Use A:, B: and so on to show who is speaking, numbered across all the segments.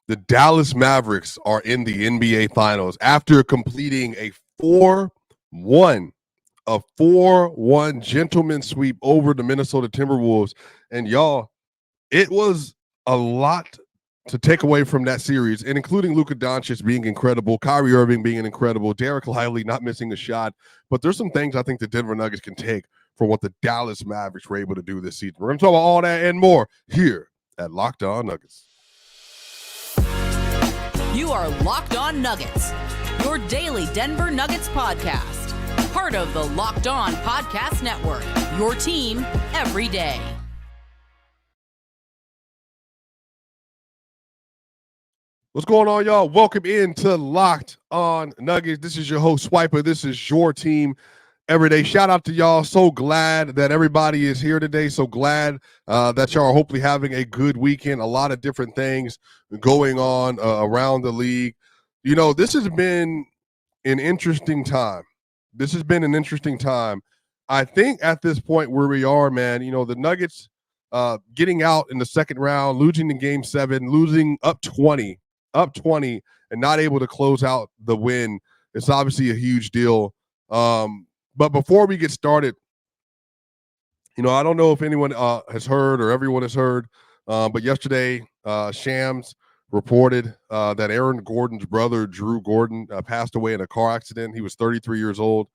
A: The Dallas Mavericks are in the NBA Finals after completing a 4-1 gentleman sweep over the Minnesota Timberwolves. And y'all, it was a lot to take away from that series, and including Luka Doncic being incredible, Kyrie Irving being incredible, Derek Lively not missing a shot. But there's some things I think the Denver Nuggets can take from what the Dallas Mavericks were able to do this season. We're going to talk about all that and more here at Locked On Nuggets.
B: You are Locked On Nuggets, your daily Denver Nuggets podcast. Part of the Locked On Podcast Network, your team every day.
A: What's going on, y'all? Welcome into Locked On Nuggets. This is your host, Swiper. This is your team every day. Shout out to y'all. So glad that everybody is here today. So glad that y'all are hopefully having a good weekend. A lot of different things going on around the league. You know, this has been an interesting time. I think at this point where we are, man, you know, the Nuggets getting out in the second round, losing in Game 7, losing up 20, and not able to close out the win. It's obviously a huge deal. But before we get started, you know, I don't know if anyone has heard or everyone has heard, but yesterday Shams reported that Aaron Gordon's brother, Drew Gordon, passed away in a car accident. He was 33 years old.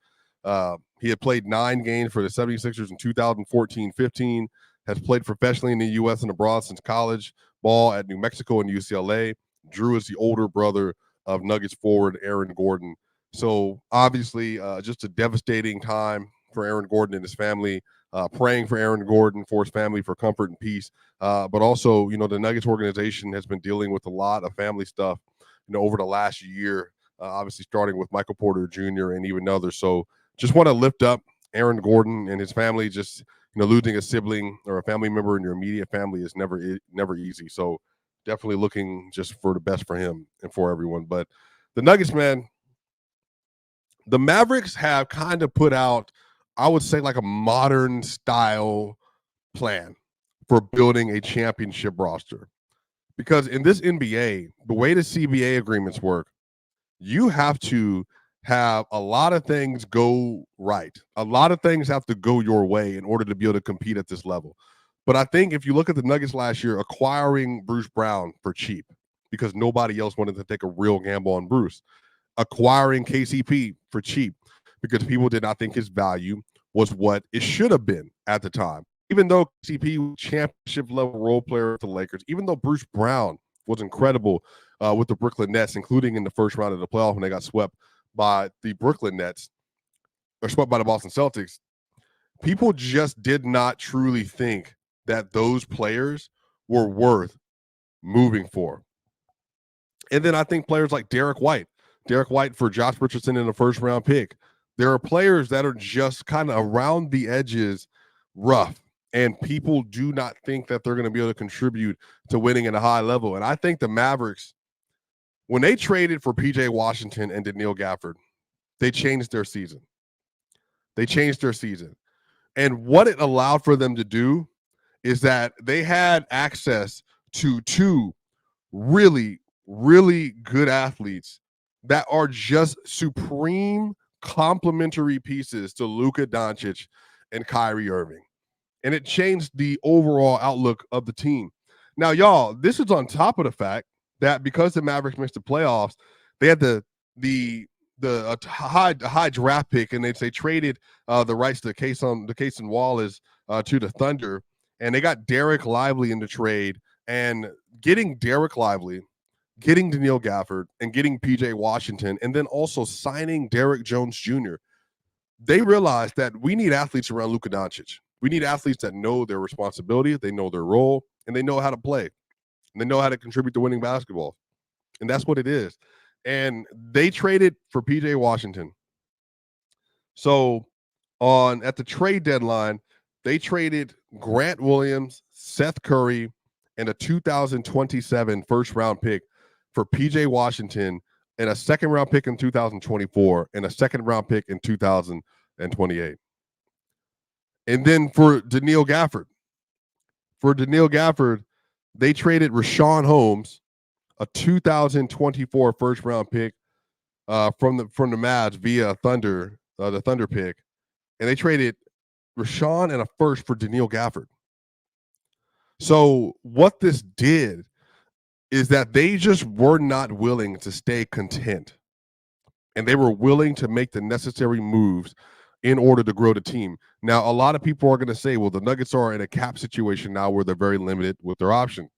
A: He had played 9 games for the 76ers in 2014-15, has played professionally in the U.S. and abroad since college ball at New Mexico and UCLA. Drew is the older brother of Nuggets forward Aaron Gordon. So obviously just a devastating time for Aaron Gordon and his family, praying for Aaron Gordon, for his family, for comfort and peace. But also, you know, the Nuggets organization has been dealing with a lot of family stuff, you know, over the last year, obviously starting with Michael Porter Jr. and even others. So just want to lift up Aaron Gordon and his family. Just, you know, losing a sibling or a family member in your immediate family is never easy. So definitely looking just for the best for him and for everyone. But the Nuggets, man, the Mavericks have kind of put out, I would say, like a modern style plan for building a championship roster. Because in this NBA, the way the CBA agreements work, you have to have a lot of things go right. A lot of things have to go your way in order to be able to compete at this level. But I think if you look at the Nuggets last year, acquiring Bruce Brown for cheap because nobody else wanted to take a real gamble on Bruce, acquiring KCP for cheap because people did not think his value was what it should have been at the time. Even though KCP was championship level role player for the Lakers, even though Bruce Brown was incredible with the Brooklyn Nets, including in the first round of the playoff when they got swept by the Brooklyn Nets or swept by the Boston Celtics, people just did not truly think that those players were worth moving for. And then I think players like Derek White for Josh Richardson in the first round pick. There are players that are just kind of around the edges rough, and people do not think that they're going to be able to contribute to winning at a high level. And I think the Mavericks, when they traded for PJ Washington and Daniil Gafford, they changed their season. And what it allowed for them to do is that they had access to 2 really, really good athletes that are just supreme complementary pieces to Luka Doncic and Kyrie Irving. And it changed the overall outlook of the team. Now, y'all, this is on top of the fact that because the Mavericks missed the playoffs, they had the high draft pick, and they traded the rights to Cason Wallace to the Thunder, and they got Derek Lively in the trade. And getting Derek Lively, getting Daniil Gafford, and getting PJ Washington, and then also signing Derek Jones Jr., they realized that we need athletes around Luka Doncic. We need athletes that know their responsibility, they know their role, and they know how to play. And they know how to contribute to winning basketball. And that's what it is. And they traded for PJ Washington. So at the trade deadline, they traded Grant Williams, Seth Curry, and a 2027 first-round pick for PJ Washington, and a second-round pick in 2024, and a second-round pick in 2028. And then for Daniil Gafford, they traded Rashawn Holmes, a 2024 first round pick from the Mavs via the Thunder pick, and they traded Rashawn and a first for Daniil Gafford. So what this did is that they just were not willing to stay content, and they were willing to make the necessary moves in order to grow the team. Now, a lot of people are going to say, well, the Nuggets are in a cap situation now where they're very limited with their option,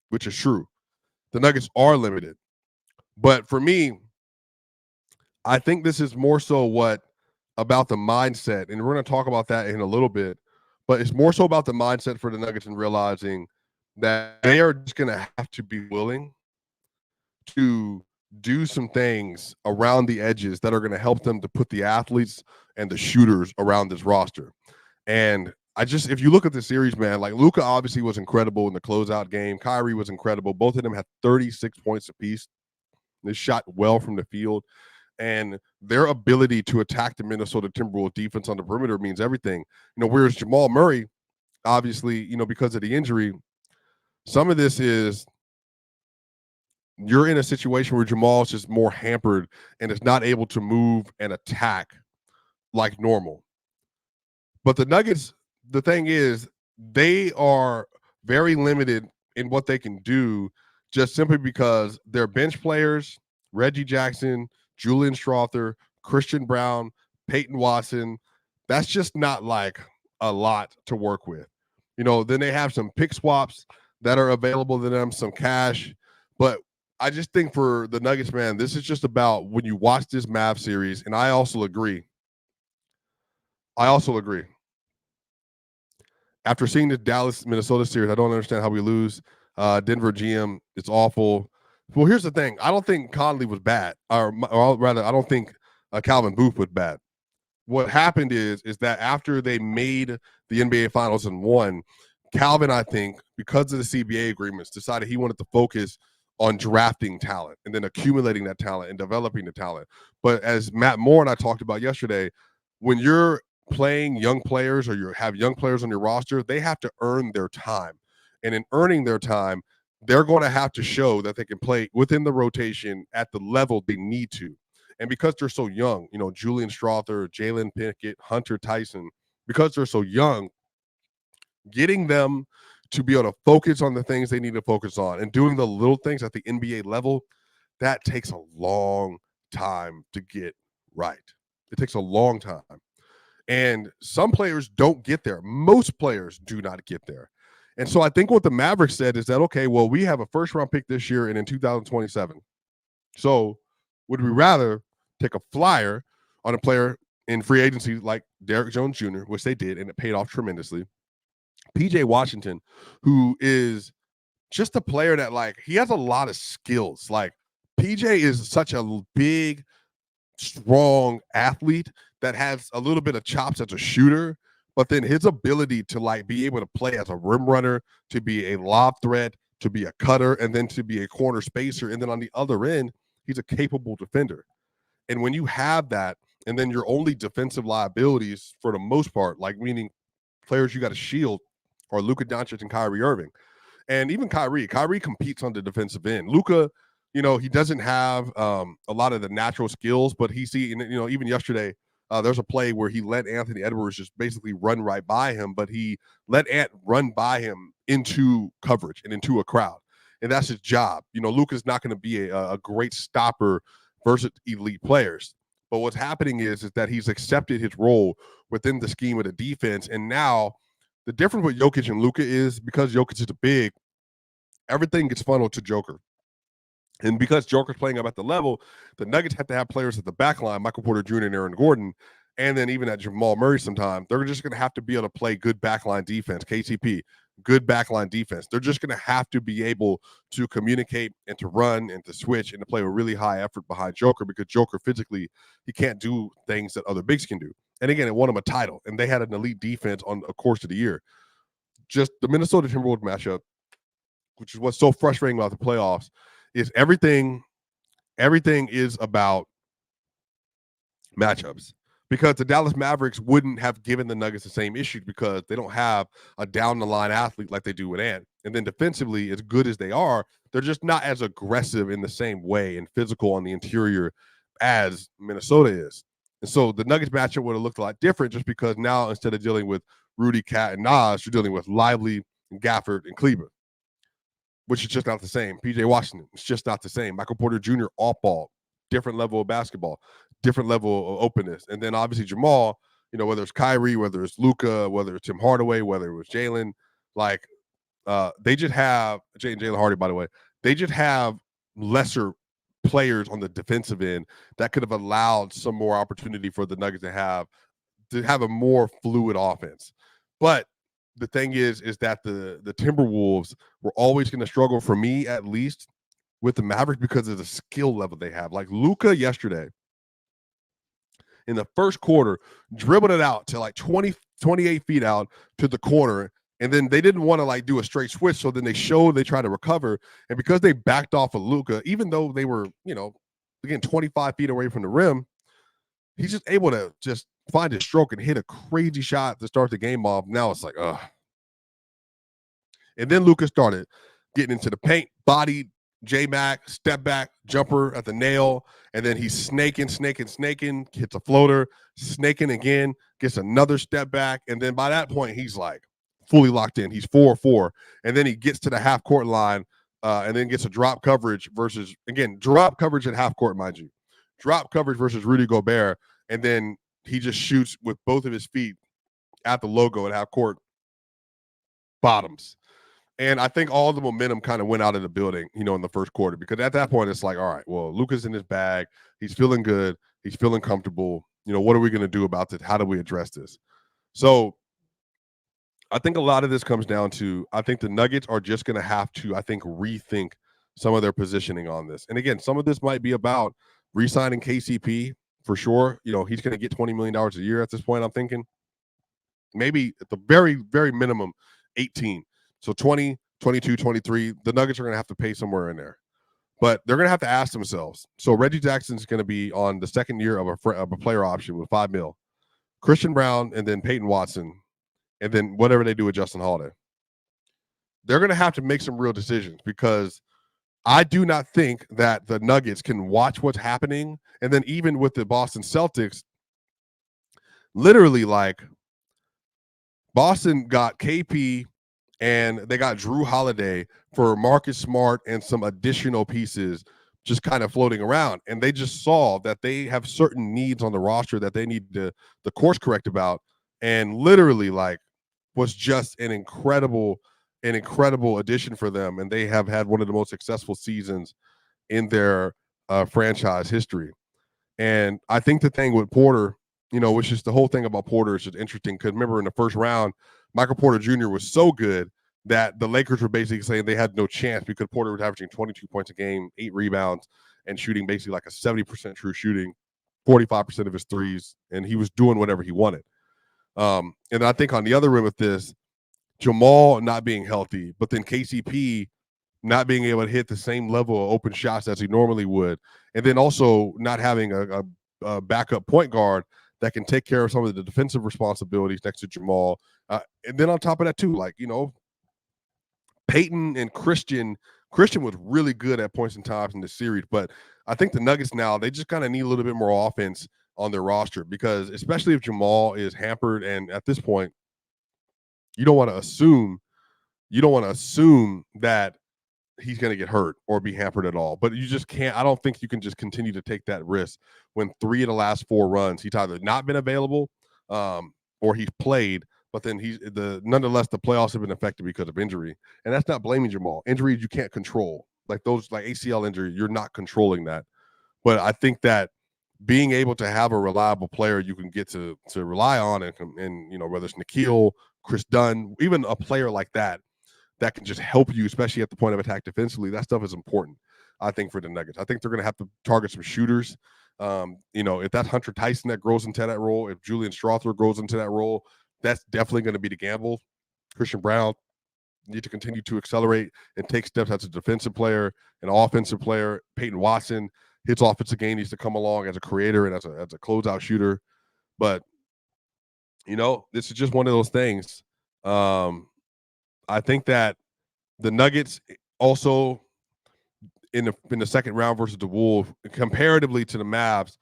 A: which is true. The Nuggets are limited. But for me, I think this is more so about the mindset, and we're going to talk about that in a little bit, but it's more so about the mindset for the Nuggets and realizing that they are just going to have to be willing to do some things around the edges that are going to help them to put the athletes and the shooters around this roster. And if you look at the series, man, like Luka obviously was incredible in the closeout game. Kyrie was incredible. Both of them had 36 points apiece. They shot well from the field. And their ability to attack the Minnesota Timberwolves defense on the perimeter means everything. Whereas Jamal Murray, obviously, because of the injury, some of this is you're in a situation where Jamal is just more hampered and is not able to move and attack like normal. But the Nuggets, the thing is, they are very limited in what they can do just simply because their bench players, Reggie Jackson, Julian Strawther, Christian Brown, Peyton Watson, that's just not like a lot to work with. Then they have some pick swaps that are available to them, some cash. But I just think for the Nuggets, man, this is just about when you watch this Mavs series, and I also agree. After seeing the Dallas-Minnesota series, I don't understand how we lose. Denver GM, it's awful. Well, here's the thing. I don't think Conley was bad, or rather, I don't think Calvin Booth was bad. What happened is that after they made the NBA Finals and won, Calvin, I think, because of the CBA agreements, decided he wanted to focus on drafting talent and then accumulating that talent and developing the talent. But as Matt Moore and I talked about yesterday, when you're playing young players or you have young players on your roster, they have to earn their time. And in earning their time, they're going to have to show that they can play within the rotation at the level they need to. And because they're so young, Julian Strawther, Jalen Pickett, Hunter Tyson, because they're so young, getting them to be able to focus on the things they need to focus on and doing the little things at the NBA level, that takes a long time to get right. It takes a long time. And some players don't get there. Most players do not get there. And so I think what the Mavericks said is that, okay, well, we have a first-round pick this year and in 2027. So would we rather take a flyer on a player in free agency like Derrick Jones Jr., which they did, and it paid off tremendously, PJ Washington, who is just a player that, he has a lot of skills. PJ is such a big, strong athlete that has a little bit of chops as a shooter, but then his ability to be able to play as a rim runner, to be a lob threat, to be a cutter, and then to be a corner spacer. And then on the other end, he's a capable defender. And when you have that, and then your only defensive liabilities for the most part, meaning players you got to shield, are Luka Doncic and Kyrie Irving. And even Kyrie competes on the defensive end. Luka, he doesn't have a lot of the natural skills, but even yesterday, there's a play where he let Anthony Edwards just basically run right by him, but he let Ant run by him into coverage and into a crowd. And that's his job. Luka's not going to be a great stopper versus elite players. But what's happening is that he's accepted his role within the scheme of the defense. And now the difference with Jokic and Luka is because Jokic is a big, everything gets funneled to Joker. And because Joker's playing up at the level, the Nuggets have to have players at the back line, Michael Porter Jr. and Aaron Gordon, and then even at Jamal Murray sometime. They're just going to have to be able to play good backline defense, KCP, good backline defense. They're just going to have to be able to communicate and to run and to switch and to play a really high effort behind Joker, because Joker physically, he can't do things that other bigs can do. And again, it won him a title, and they had an elite defense on the course of the year. Just the Minnesota Timberwolves matchup, which is what's so frustrating about the playoffs, is everything is about matchups. because the Dallas Mavericks wouldn't have given the Nuggets the same issues because they don't have a down-the-line athlete like they do with Ant. And then defensively, as good as they are, they're just not as aggressive in the same way and physical on the interior as Minnesota is. And so the Nuggets matchup would have looked a lot different just because now instead of dealing with Rudy, Cat, and Nas, you're dealing with Lively, and Gafford, and Kleber, which is just not the same. PJ Washington, it's just not the same. Michael Porter Jr., off ball, different level of basketball, different level of openness. And then obviously Jamal, whether it's Kyrie, whether it's Luka, whether it's Tim Hardaway, whether it was Jalen, they just have Jalen Hardy, by the way, they just have lesser players on the defensive end that could have allowed some more opportunity for the Nuggets to have a more fluid offense. But the thing is that the Timberwolves were always going to struggle, for me at least, with the Mavericks because of the skill level they have. Like Luka yesterday, in the first quarter, dribbled it out to 28 feet out to the corner, and then they didn't want to do a straight switch, so then they tried to recover, and because they backed off of Luka, even though they were, again, 25 feet away from the rim, he's just able to just find his stroke and hit a crazy shot to start the game off. Now it's ugh. And then Luka started getting into the paint, body, J-Mac, step back, jumper at the nail, and then he's snaking, hits a floater, snaking again, gets another step back, and then by that point, he's fully locked in. He's 4-4, and then he gets to the half-court line and then gets a drop coverage versus, again, drop coverage at half-court, mind you. Drop coverage versus Rudy Gobert, and then he just shoots with both of his feet at the logo at half-court bottoms. And I think all the momentum kind of went out of the building, in the first quarter, because at that point, it's all right, well, Luka's in his bag. He's feeling good. He's feeling comfortable. What are we going to do about this? How do we address this? So I think a lot of this comes down to, I think the Nuggets are just going to have to, rethink some of their positioning on this. And again, some of this might be about re-signing KCP for sure. He's going to get $20 million a year at this point, I'm thinking. Maybe at the very, very minimum, 18. So 20, 22, 23, the Nuggets are going to have to pay somewhere in there. But they're going to have to ask themselves. So Reggie Jackson's going to be on the second year of a player option with $5 million. Christian Brown and then Peyton Watson, and then whatever they do with Justin Holiday. They're going to have to make some real decisions, because I do not think that the Nuggets can watch what's happening. And then even with the Boston Celtics, literally Boston got KP and they got Drew Holiday for Marcus Smart and some additional pieces just kind of floating around. And they just saw that they have certain needs on the roster that they need to course correct about. And literally was just an incredible addition for them. And they have had one of the most successful seasons in their franchise history. And I think the thing with Porter, which is the whole thing about Porter is just interesting, because remember in the first round, Michael Porter Jr. was so good that the Lakers were basically saying they had no chance because Porter was averaging 22 points a game, 8 rebounds, and shooting basically a 70% true shooting, 45% of his threes, and he was doing whatever he wanted. And I think on the other rim of this, Jamal not being healthy, but then KCP not being able to hit the same level of open shots as he normally would, and then also not having a backup point guard that can take care of some of the defensive responsibilities next to Jamal. And then on top of that too, Peyton and Christian was really good at points and times in this series, but I think the Nuggets now, they just kind of need a little bit more offense on their roster, because especially if Jamal is hampered, and at this point, you don't want to assume that he's going to get hurt or be hampered at all. But you just can't. I don't think you can just continue to take that risk when 3 of the last 4 runs he's either not been available or he's played, but then nonetheless the playoffs have been affected because of injury. And that's not blaming Jamal. Injuries you can't control. Those ACL injury, you're not controlling that. But I think that being able to have a reliable player you can get to rely on, and whether it's Nikhil, Chris Dunn, even a player like that can just help you, especially at the point of attack defensively, that stuff is important, I think, for the Nuggets. I think they're going to have to target some shooters. If that's Hunter Tyson that grows into that role, if Julian Strawther grows into that role, that's definitely going to be the gamble. Christian Brown need to continue to accelerate and take steps as a defensive player, an offensive player. Peyton Watson, his offensive game needs to come along as a creator and as a closeout shooter. But this is just one of those things. I think that the Nuggets also in the second round versus the Wolves, comparatively to the Mavs,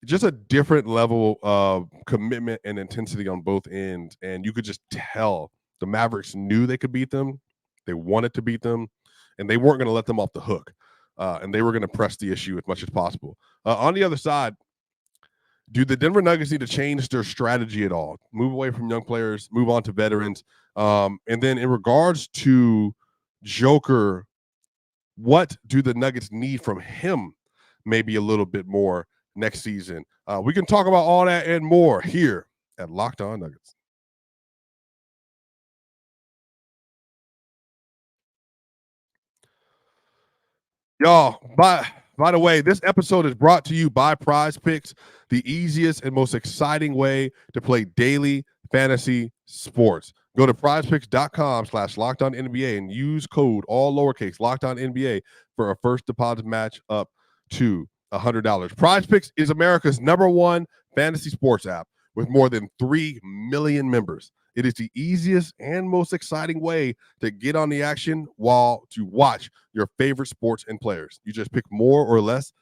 A: just a different level of commitment and intensity on both ends. And you could just tell the Mavericks knew they could beat them. They wanted to beat them, and they weren't going to let them off the hook. And they were going to press the issue as much as possible. On the other side, do the Denver Nuggets need to change their strategy at all? Move away from young players, move on to veterans. And then in regards to Joker, what do the Nuggets need from him maybe a little bit more next season? We can talk about all that and more here at Locked On Nuggets. Y'all, by the way, this episode is brought to you by PrizePicks, the easiest and most exciting way to play daily fantasy sports. Go to prizepicks.com/LockedOnNBA and use code all lowercase LockedOnNBA for a first deposit match up to $100. PrizePicks is America's #1 fantasy sports app with more than 3 million members. It is the easiest and most exciting way to get on the action while to watch your favorite sports and players. You just pick more or less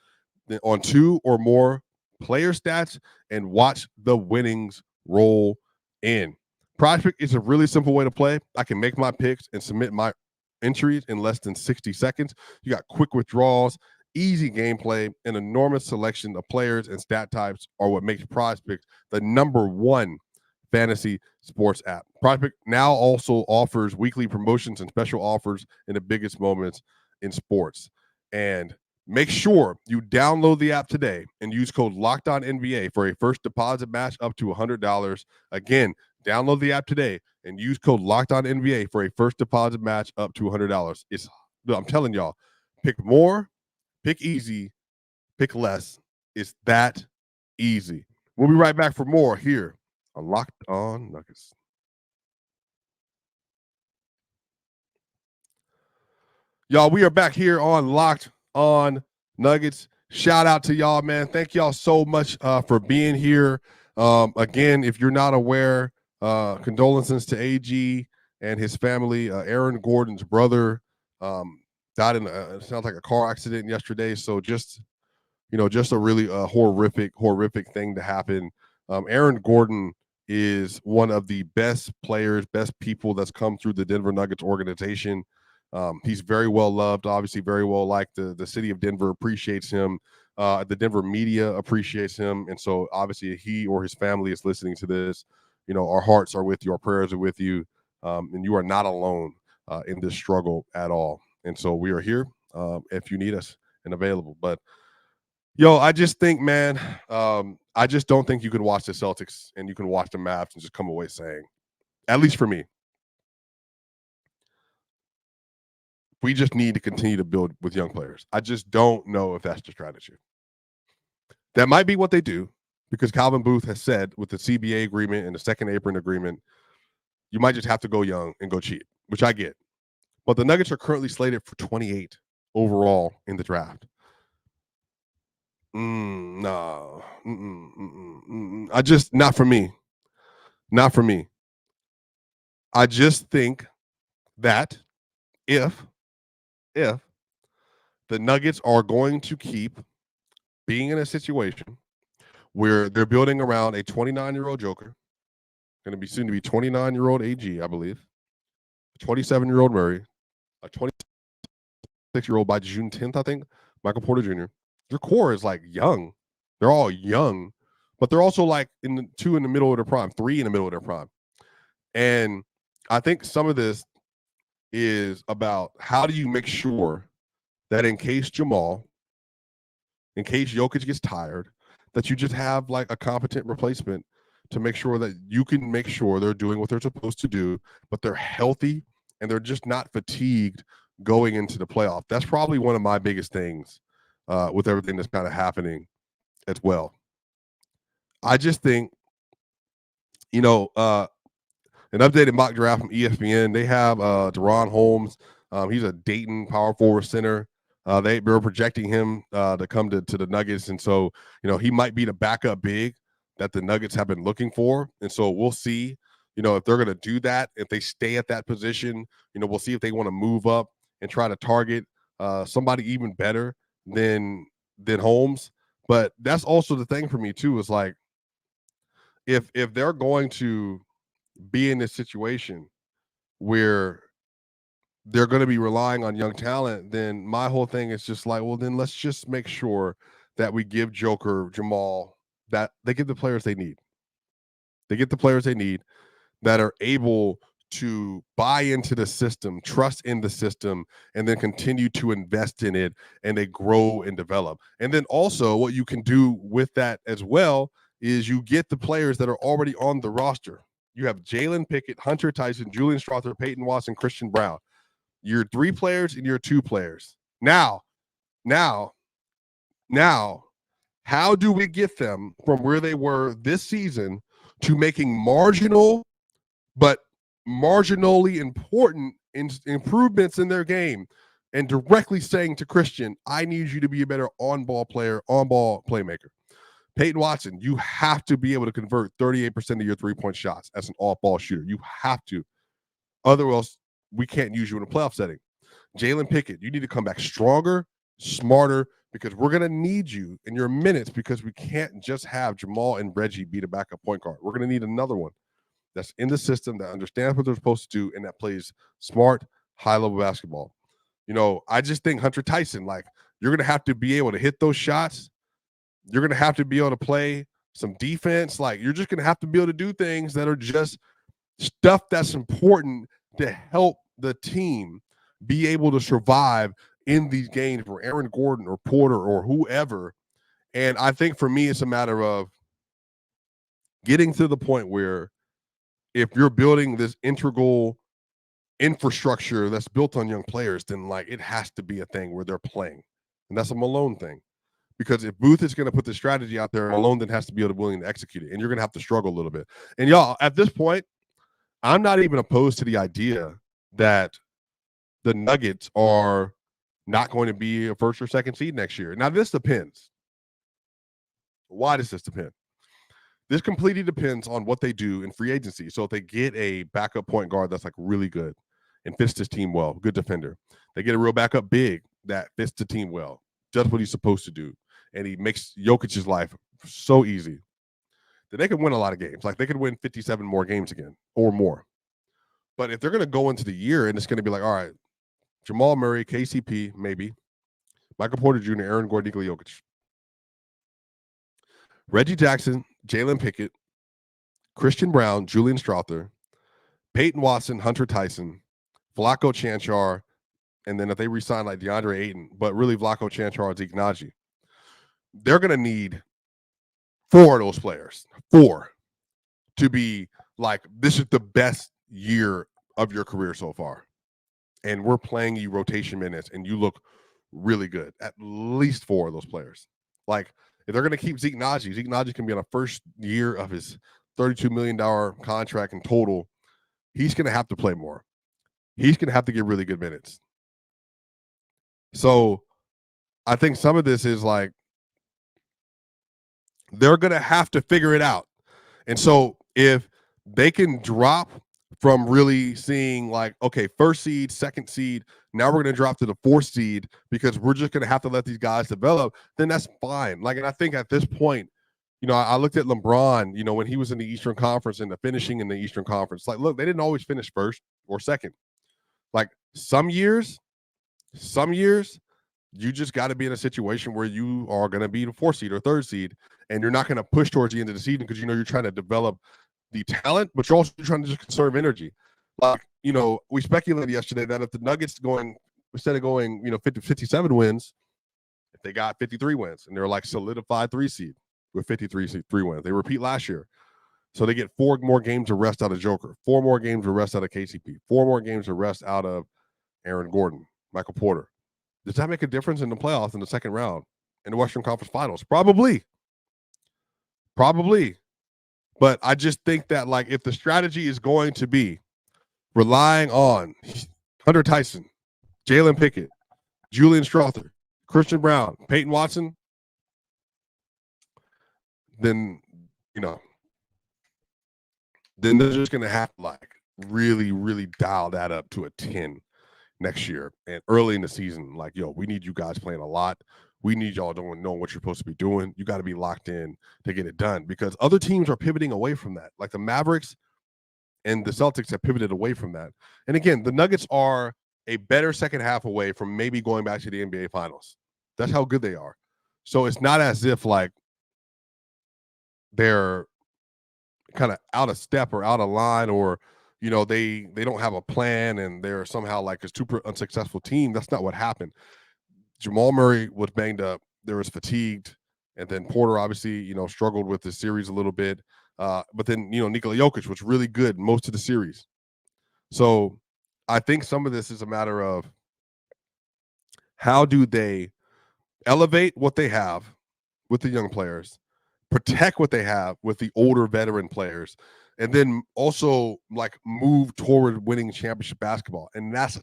A: on 2 or more player stats and watch the winnings roll in. PrizePicks is a really simple way to play. I can make my picks and submit my entries in less than 60 seconds. You got quick withdrawals, easy gameplay, an enormous selection of players and stat types are what makes PrizePicks the #1 fantasy sports app. PrizePicks now also offers weekly promotions and special offers in the biggest moments in sports. And make sure you download the app today and use code LOCKEDONNBA for a first deposit match up to $100. Again, download the app today and use code LOCKEDONNBA for a first deposit match up to $100. I'm telling y'all, pick more, pick easy, pick less. It's that easy. We'll be right back for more here on Locked On Nuggets. Y'all, we are back here on Locked On Nuggets. Shout out to y'all, man. Thank y'all so much for being here. Again, if you're not aware, condolences to AG and his family. Aaron Gordon's brother died in it sounds like a car accident yesterday. So just a really horrific thing to happen. Aaron Gordon is one of the best players, best people that's come through the Denver Nuggets organization. He's very well loved, obviously very well liked. The city of Denver appreciates him. The Denver media appreciates him. And so obviously he or his family is listening to this. Our hearts are with you. Our prayers are with you. And you are not alone in this struggle at all. And so we are here if you need us and available. But I just think, man, I just don't think you can watch the Celtics and you can watch the Mavs and just come away saying, at least for me, we just need to continue to build with young players. I just don't know if that's the strategy. That might be what they do because Calvin Booth has said with the CBA agreement and the second apron agreement, you might just have to go young and go cheap, which I get. But the Nuggets are currently slated for 28 overall in the draft. No. I just, not for me. Not for me. I just think that if the Nuggets are going to keep being in a situation where they're building around a 29-year-old Joker, going to be soon to be 29-year-old AG, I believe, a 27-year-old Murray, a 26-year-old by June 10th, I think, Michael Porter Jr. Your core is like young. They're all young, but they're also like two in the middle of their prime, 3 in the middle of their prime. And I think some of this is about how do you make sure that in case Jokic gets tired, that you just have like a competent replacement to make sure that you can make sure they're doing what they're supposed to do, but they're healthy and they're just not fatigued going into the playoff. That's probably one of my biggest things with everything that's kind of happening as well. I just think, an updated mock draft from ESPN. They have Deron Holmes. He's a Dayton power forward center. They were projecting him to come to the Nuggets, and so he might be the backup big. that the Nuggets have been looking for. And so we'll see, if they're going to do that, if they stay at that position, we'll see if they want to move up and try to target somebody even better than Holmes. But that's also the thing for me too, is like, if they're going to be in this situation where they're going to be relying on young talent, then my whole thing is just like, well, then let's just make sure that we give Joker, Jamal, that they get the players they need. They get the players they need that are able to buy into the system, trust in the system, and then continue to invest in it, and they grow and develop. And then also what you can do with that as well is you get the players that are already on the roster. You have Jalen Pickett, Hunter Tyson, Julian Strother, Peyton Watson, Christian Brown. You're 3 players and you're 2 players. Now, how do we get them from where they were this season to making marginal but marginally important improvements in their game, and directly saying to Christian, I need you to be a better on-ball player, on-ball playmaker. Peyton Watson, you have to be able to convert 38% of your three-point shots as an off-ball shooter. You have to. Otherwise, we can't use you in a playoff setting. Jalen Pickett, you need to come back stronger, smarter, because we're going to need you in your minutes, because we can't just have Jamal and Reggie be the backup point guard. We're going to need another one that's in the system, that understands what they're supposed to do, and that plays smart, high-level basketball. I just think Hunter Tyson, like, you're going to have to be able to hit those shots. You're going to have to be able to play some defense. Like, you're just going to have to be able to do things that are just stuff that's important to help the team be able to survive in these games for Aaron Gordon or Porter or whoever. And I think for me, it's a matter of getting to the point where, if you're building this integral infrastructure that's built on young players, then like it has to be a thing where they're playing. And that's a Malone thing. Because if Booth is going to put the strategy out there, Malone then has to be able to willing to execute it. And you're going to have to struggle a little bit. And y'all, at this point, I'm not even opposed to the idea that the Nuggets are not going to be a first or second seed next year. Now, this depends. Why does this depend? This completely depends on what they do in free agency. So if they get a backup point guard that's like really good and fits this team well, good defender, they get a real backup big that fits the team well, does what he's supposed to do, and he makes Jokic's life so easy, then they can win a lot of games. Like, they could win 57 more games again or more. But if they're going to go into the year and it's going to be like, all right, Jamal Murray, KCP, maybe, Michael Porter Jr., Aaron Gordon, Nikola Jokic, Reggie Jackson, Jalen Pickett, Christian Brown, Julian Strother, Peyton Watson, Hunter Tyson, Vlatko Cancar, and then if they re-sign like DeAndre Ayton, but really Vlatko Cancar and Zeke Naji, they're going to need 4 of those players, 4, to be like, this is the best year of your career so far. And we're playing you rotation minutes, and you look really good. At least 4 of those players. Like, if they're going to keep Zeke Naji can be on the first year of his $32 million contract in total. He's going to have to play more. He's going to have to get really good minutes. So I think some of this is like, they're going to have to figure it out. And so if they can drop from really seeing like, okay, first seed, second seed, now we're going to drop to the 4th seed because we're just going to have to let these guys develop, then that's fine. Like, and I think at this point, I looked at LeBron, when he was in the Eastern Conference and the finishing in the Eastern Conference, like, look, they didn't always finish first or second. Like, some years, you just got to be in a situation where you are going to be the 4th seed or 3rd seed, and you're not going to push towards the end of the season because you're trying to develop the talent, but you're also trying to just conserve energy. Like, we speculated yesterday that if the Nuggets instead of going 57 wins, if they got 53 wins and they're like solidified 3 seed with 3 wins, they repeat last year. So they get 4 more games of rest out of Joker, 4 more games of rest out of KCP, 4 more games of rest out of Aaron Gordon, Michael Porter. Does that make a difference in the playoffs in the second round in the Western Conference Finals? Probably. But I just think that, like, if the strategy is going to be relying on Hunter Tyson, Jalen Pickett, Julian Strother, Christian Brown, Peyton Watson, then then they're just going to have to like really, really dial that up to a 10 next year and early in the season. Like, yo, we need you guys playing a lot. We need y'all knowing what you're supposed to be doing. You got to be locked in to get it done because other teams are pivoting away from that. Like the Mavericks and the Celtics have pivoted away from that. And again, the Nuggets are a better second half away from maybe going back to the NBA Finals. That's how good they are. So it's not as if like they're kind of out of step or out of line or, they don't have a plan and they're somehow like a super unsuccessful team. That's not what happened. Jamal Murray was banged up. There was fatigued. And then Porter obviously, struggled with the series a little bit. But then, Nikola Jokic was really good most of the series. So I think some of this is a matter of how do they elevate what they have with the young players, protect what they have with the older veteran players, and then also like move toward winning championship basketball. And that's a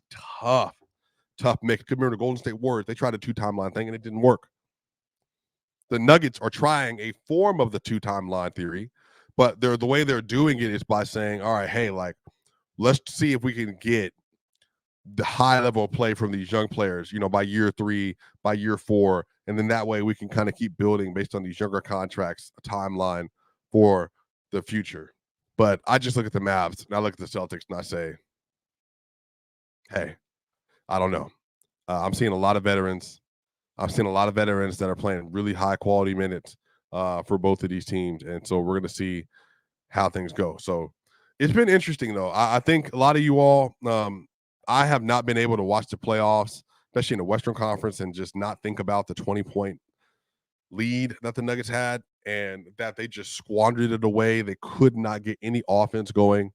A: tough mix. Remember the Golden State Warriors, they tried a 2-time line thing and it didn't work. The Nuggets are trying a form of the 2-time line theory, but the way they're doing it is by saying, all right, hey, like, let's see if we can get the high level of play from these young players, by year 3, by year 4. And then that way we can kind of keep building based on these younger contracts, a timeline for the future. But I just look at the Mavs and I look at the Celtics and I say, hey, I don't know. I'm seeing a lot of veterans. I've seen a lot of veterans that are playing really high quality minutes for both of these teams. And so we're going to see how things go. So it's been interesting, though. I think a lot of you all, I have not been able to watch the playoffs, especially in the Western Conference, and just not think about the 20-point lead that the Nuggets had and that they just squandered it away. They could not get any offense going.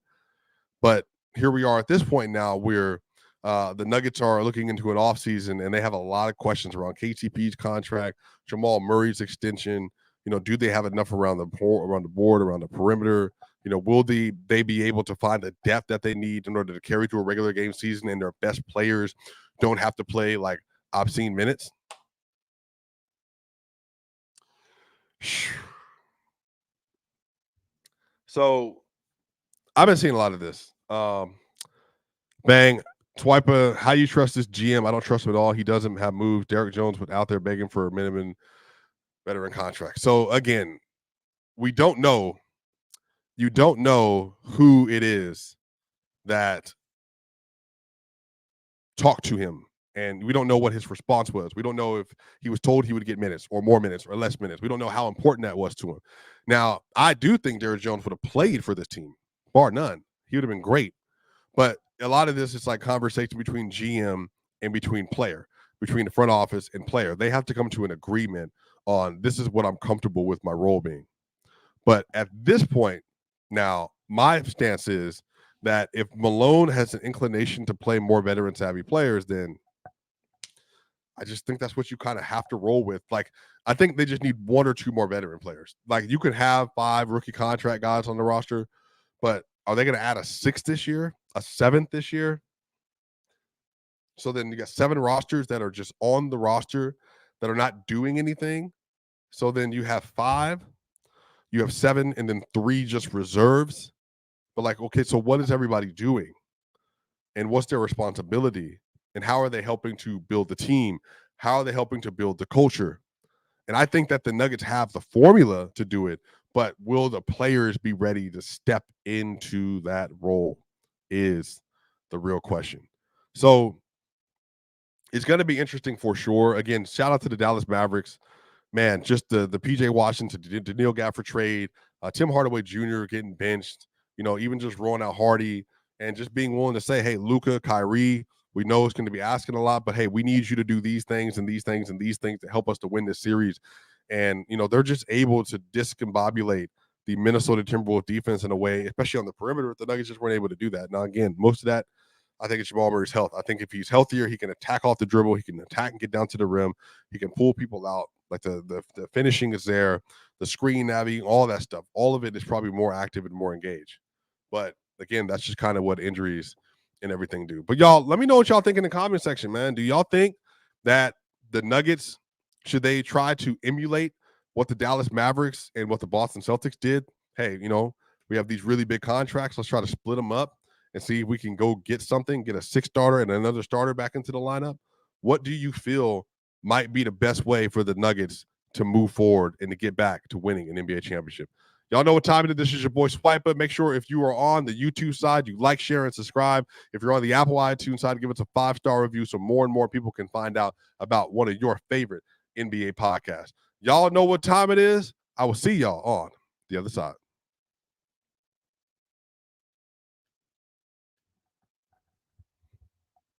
A: But here we are at this point now where the Nuggets are looking into an offseason and they have a lot of questions around KCP's contract, Jamal Murray's extension. Do they have enough around the board, around the perimeter? Will they be able to find the depth that they need in order to carry through a regular game season and their best players don't have to play like obscene minutes? So I've been seeing a lot of this. Bang, Twipa, how you trust this GM? I don't trust him at all. He doesn't have moves. Derek Jones was out there begging for a minimum veteran contract. So again, we don't know. You don't know who it is that talked to him. And we don't know what his response was. We don't know if he was told he would get minutes or more minutes or less minutes. We don't know how important that was to him. Now, I do think Derek Jones would have played for this team, bar none. He would have been great. But a lot of this is like conversation between GM and between player, between the front office and player. They have to come to an agreement on this is what I'm comfortable with my role being. But at this point, now, my stance is that if Malone has an inclination to play more veteran-savvy players, then I just think that's what you kind of have to roll with. Like, I think they just need 1 or 2 more veteran players. Like, you could have 5 rookie contract guys on the roster, but are they going to add a 6th this year, a 7th this year? So then you got 7 rosters that are just on the roster that are not doing anything. So then you have 5, you have 7, and then 3 just reserves. But like, okay, so what is everybody doing? And what's their responsibility? And how are they helping to build the team? How are they helping to build the culture? And I think that the Nuggets have the formula to do it, but will the players be ready to step into that role is the real question. So it's going to be interesting for sure. Again, shout out to the Dallas Mavericks. Man, just the PJ Washington, Daniil Gafford trade, Tim Hardaway Jr. getting benched, even just rolling out Hardy and just being willing to say, hey, Luka, Kyrie, we know it's going to be asking a lot, but hey, we need you to do these things and these things and these things to help us to win this series. And, they're just able to discombobulate the Minnesota Timberwolves defense in a way, especially on the perimeter. The Nuggets just weren't able to do that. Now, again, most of that, I think it's Jamal Murray's health. I think if he's healthier, he can attack off the dribble. He can attack and get down to the rim. He can pull people out. Like the finishing is there, the screen navigating, all that stuff. All of it is probably more active and more engaged. But again, that's just kind of what injuries and everything do. But y'all, let me know what y'all think in the comment section, man. Do y'all think that the Nuggets, should they try to emulate what the Dallas Mavericks and what the Boston Celtics did. Hey, we have these really big contracts. Let's try to split them up and see if we can go get something, get a 6 starter and another starter back into the lineup. What do you feel might be the best way for the Nuggets to move forward and to get back to winning an NBA championship? Y'all know what time it is. This is your boy Swiper. Make sure if you are on the YouTube side, you like, share, and subscribe. If you're on the Apple iTunes side, give us a 5-star review so more and more people can find out about one of your favorite NBA podcasts. Y'all know what time it is. I will see y'all on the other side.